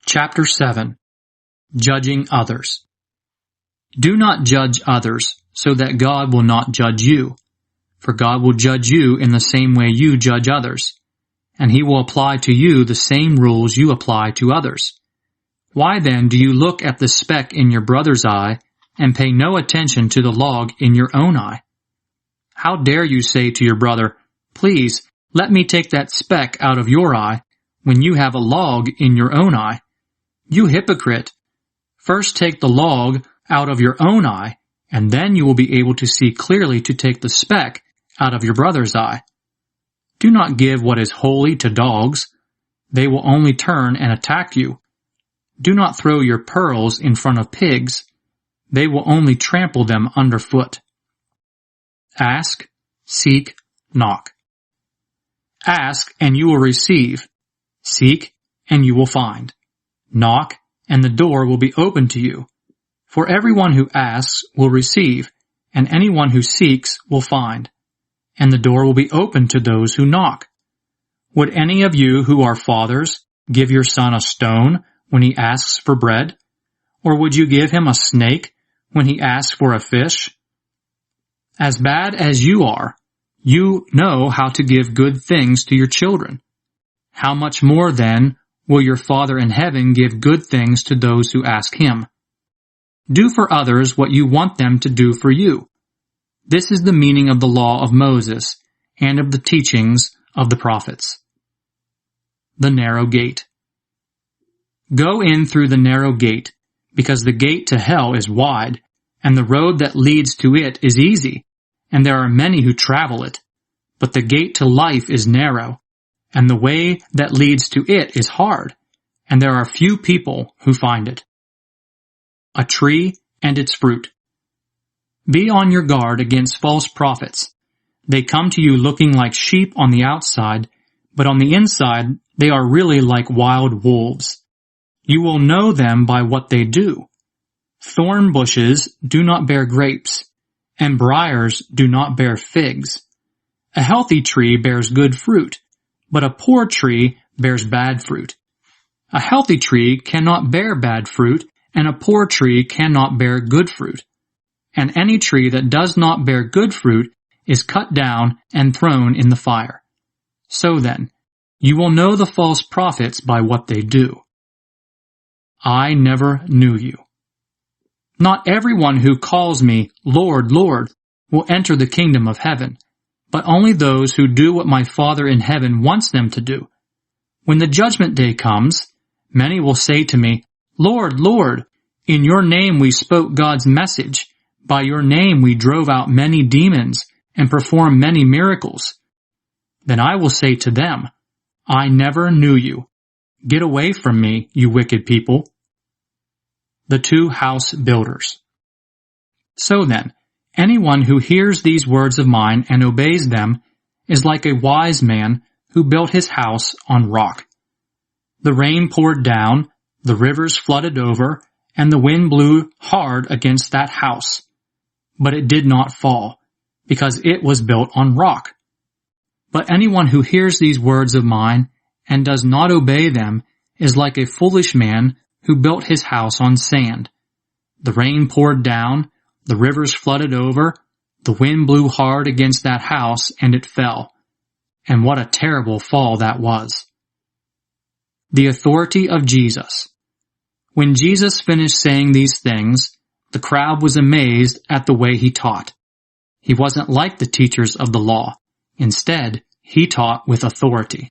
Chapter 7. Judging Others. Do not judge others, so that God will not judge you. For God will judge you in the same way you judge others, and He will apply to you the same rules you apply to others. Why then do you look at the speck in your brother's eye and pay no attention to the log in your own eye? How dare you say to your brother, "Please, let me take that speck out of your eye," when you have a log in your own eye? You hypocrite! First take the log out of your own eye, and then you will be able to see clearly to take the speck out of your brother's eye. Do not give what is holy to dogs. They will only turn and attack you. Do not throw your pearls in front of pigs. They will only trample them underfoot. Ask, seek, knock. Ask, and you will receive. Seek, and you will find. Knock, and the door will be opened to you. For everyone who asks will receive, and anyone who seeks will find. And the door will be opened to those who knock. Would any of you who are fathers give your son a stone when he asks for bread? Or would you give him a snake when he asks for a fish? As bad as you are, you know how to give good things to your children. How much more then will your Father in heaven give good things to those who ask Him? Do for others what you want them to do for you. This is the meaning of the law of Moses and of the teachings of the prophets. The narrow gate. Go in through the narrow gate, because the gate to hell is wide, and the road that leads to it is easy, and there are many who travel it. But the gate to life is narrow, and the way that leads to it is hard, and there are few people who find it. A tree and its fruit. Be on your guard against false prophets. They come to you looking like sheep on the outside, but on the inside they are really like wild wolves. You will know them by what they do. Thorn bushes do not bear grapes, and briars do not bear figs. A healthy tree bears good fruit, but a poor tree bears bad fruit. A healthy tree cannot bear bad fruit, and a poor tree cannot bear good fruit. And any tree that does not bear good fruit is cut down and thrown in the fire. So then, you will know the false prophets by what they do. I never knew you. Not everyone who calls me, Lord, Lord, will enter the kingdom of heaven, but only those who do what my Father in heaven wants them to do. When the judgment day comes, many will say to me, Lord, Lord, in your name we spoke God's message. By your name we drove out many demons and performed many miracles. Then I will say to them, I never knew you. Get away from me, you wicked people. The two house builders. So then, anyone who hears these words of mine and obeys them is like a wise man who built his house on rock. The rain poured down, the rivers flooded over, and the wind blew hard against that house. But it did not fall, because it was built on rock. But anyone who hears these words of mine and does not obey them is like a foolish man who built his house on sand. The rain poured down, the rivers flooded over, the wind blew hard against that house, and it fell. And what a terrible fall that was. The authority of Jesus. When Jesus finished saying these things, the crowd was amazed at the way he taught. He wasn't like the teachers of the law. Instead, he taught with authority.